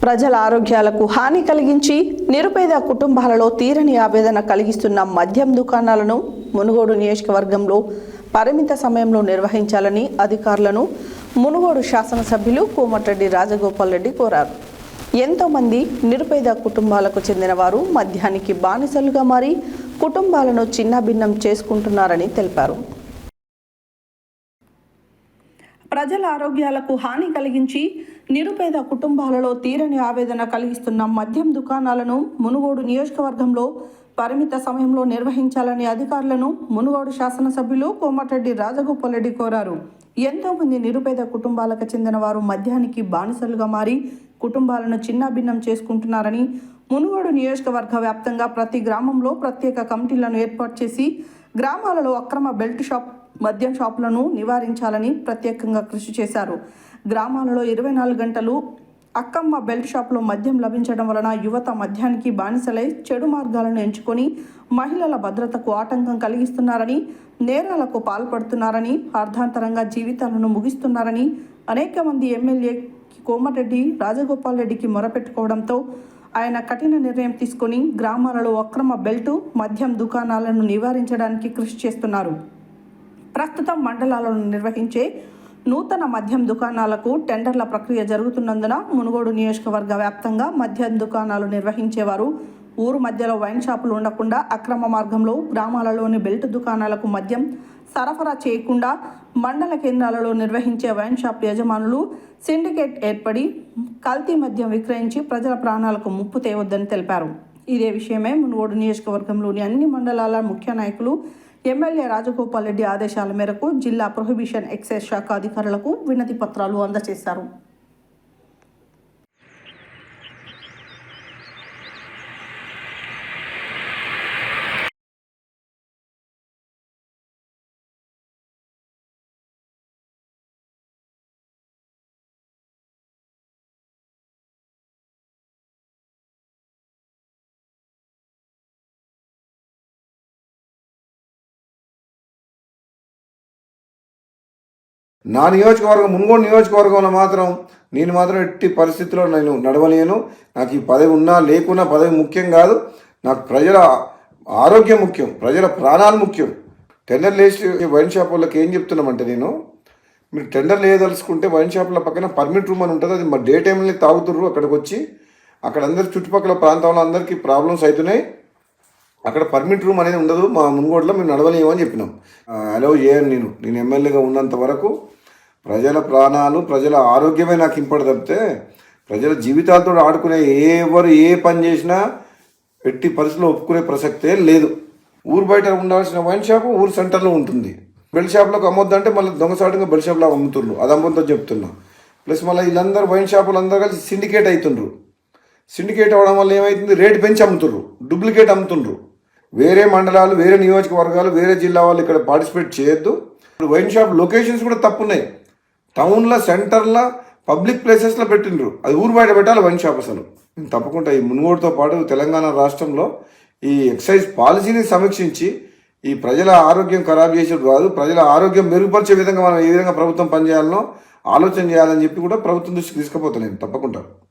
ప్రజల ఆరోగ్యాలకు హాని కలిగించి నిరుపేద కుటుంబాలలో తీరని ఆవేదన కలిగిస్తున్న మద్యం దుకాణాలను మునుగోడు నియోజకవర్గంలో పరిమిత సమయంలో నిర్వహించాలని అధికారులను మునుగోడు శాసనసభ్యులు కోమటిరెడ్డి రాజగోపాల్ రెడ్డి కోరారు. ఎంతోమంది నిరుపేద కుటుంబాలకు చెందిన వారు మద్యానికి బానిసలుగా మారి కుటుంబాలను చిన్నాభిన్నం చేసుకుంటున్నారని తెలిపారు. ప్రజల ఆరోగ్యాలకు హాని కలిగించి నిరుపేద కుటుంబాలలో తీరని ఆవేదన కలిగిస్తున్న మద్యం దుకాణాలను మునుగోడు నియోజకవర్గంలో పరిమిత సమయంలో నిర్వహించాలని అధికారులను మునుగోడు శాసనసభ్యులు కోమటిరెడ్డి రాజగోపాల్ రెడ్డి కోరారు. ఎంతోమంది నిరుపేద కుటుంబాలకు చెందిన వారు మద్యానికి బానిసలుగా మారి కుటుంబాలను చిన్నాభిన్నం చేసుకుంటున్నారని, మునుగోడు నియోజకవర్గ వ్యాప్తంగా ప్రతి గ్రామంలో ప్రత్యేక కమిటీలను ఏర్పాటు చేసి గ్రామాలలో అక్రమ బెల్ట్ షాప్ మద్యం షాపులను నివారించాలని ప్రత్యేకంగా కృషి చేశారు. గ్రామాలలో 24 గంటలు అక్కమ్మ బెల్ట్ షాపులో మద్యం లభించడం వలన యువత మద్యానికి బానిసలై చెడు మార్గాలను ఎంచుకొని మహిళల భద్రతకు ఆటంకం కలిగిస్తున్నారని, నేరాలకు పాల్పడుతున్నారని, అర్ధాంతరంగా జీవితాలను ముగిస్తున్నారని అనేక మంది ఎమ్మెల్యే కోమటిరెడ్డి రాజగోపాల్ రెడ్డికి మొరపెట్టుకోవడంతో ఆయన కఠిన నిర్ణయం తీసుకొని గ్రామాలలో అక్రమ బెల్టు మద్యం దుకాణాలను నివారించడానికి కృషి చేస్తున్నారు. ప్రస్తుతం మండలాలను నిర్వహించే నూతన మద్యం దుకాణాలకు టెండర్ల ప్రక్రియ జరుగుతున్నందున మునుగోడు నియోజకవర్గ వ్యాప్తంగా మద్యం దుకాణాలు నిర్వహించేవారు ఊరు మధ్యలో వైన్ షాపులు ఉండకుండా అక్రమ మార్గంలో గ్రామాలలోని బెల్ట్ దుకాణాలకు మద్యం సరఫరా చేయకుండా మండల కేంద్రాలలో నిర్వహించే వైన్ షాప్ యజమానులు సిండికేట్ ఏర్పడి కల్తీ మద్యం విక్రయించి ప్రజల ప్రాణాలకు ముప్పు తేవద్దని తెలిపారు. ఇదే విషయమై మునుగోడు నియోజకవర్గంలోని అన్ని మండలాల ముఖ్య నాయకులు ఎమ్మెల్యే రాజగోపాల్ రెడ్డి ఆదేశాల మేరకు జిల్లా ప్రొహిబిషన్ ఎక్సైజ్ శాఖ అధికారులకు వినతి పత్రాలు అందజేశారు. నా నియోజకవర్గం మునుగోడు నియోజకవర్గంలో మాత్రం నేను మాత్రం ఎట్టి పరిస్థితుల్లో నేను నడవలేను. నాకు ఈ పదవి ఉన్నా లేకున్నా పదవి ముఖ్యం కాదు. నాకు ప్రజల ఆరోగ్యం ముఖ్యం, ప్రజల ప్రాణాలు ముఖ్యం. టెండర్లు వేసి వైన్ షాప్ వాళ్ళకి ఏం చెప్తున్నామంటే, మీరు టెండర్లు వేయదలుచుకుంటే వైన్ షాపుల పక్కన పర్మిట్ రూమ్ అని ఉంటుంది. అది మా డే టైంలో తాగుతుర్రు. అక్కడికి వచ్చి అక్కడ అందరి చుట్టుపక్కల ప్రాంతంలో అందరికీ ప్రాబ్లమ్స్ అవుతున్నాయి. అక్కడ పర్మిట్ రూమ్ అనేది ఉండదు. మా మునుగోడులో మేము నడవలేమని చెప్పినాం. అలౌ చేయను. నేను ఎమ్మెల్యేగా ఉన్నంత వరకు ప్రజల ప్రాణాలు, ప్రజల ఆరోగ్యమే నాకు ఇంపడి తప్పితే ప్రజల జీవితాలతో ఆడుకునే ఎవరు ఏ పని చేసినా ఎట్టి పరిస్థితుల్లో ఒప్పుకునే ప్రసక్తే లేదు. ఊరు బయట ఉండాల్సిన వైన్ షాపు ఊరు సెంటర్లో ఉంటుంది. బెల్ షాప్లోకి అమ్మొద్దంటే మళ్ళీ దొంగసాటుగా బెల్ షాప్లో అమ్ముతుండ్రు. అది అమ్ముతో చెప్తున్నా. ప్లస్ మళ్ళీ వీళ్ళందరూ వైన్ షాపులు అందరూ కలిసి సిండికేట్ అవుతుండ్రు. సిండికేట్ అవ్వడం వల్ల ఏమవుతుంది, రేటు పెంచి అమ్ముతుండ్రు, డూప్లికేట్ అమ్ముతుండ్రు. వేరే మండలాలు, వేరే నియోజకవర్గాలు, వేరే జిల్లా వాళ్ళు ఇక్కడ పార్టిసిపేట్ చేయొద్దు. వైన్ షాప్ లొకేషన్స్ కూడా తప్పున్నాయి. టౌన్లో, సెంటర్లో, పబ్లిక్ ప్లేసెస్లో పెట్టిండ్రు. అది ఊరు బయట పెట్టాలి వైన్ షాప్. అసలు తప్పకుండా ఈ మునుగోడుతో పాటు తెలంగాణ రాష్ట్రంలో ఈ ఎక్సైజ్ పాలసీని సమీక్షించి ఈ ప్రజల ఆరోగ్యం ఖరాబ్ చేసేది కాదు, ప్రజల ఆరోగ్యం మెరుగుపరిచే విధంగా మనం ఏ విధంగా ప్రభుత్వం పనిచేయాలనో ఆలోచన చేయాలని చెప్పి కూడా ప్రభుత్వం దృష్టికి తీసుకుపోతాను నేను తప్పకుండా.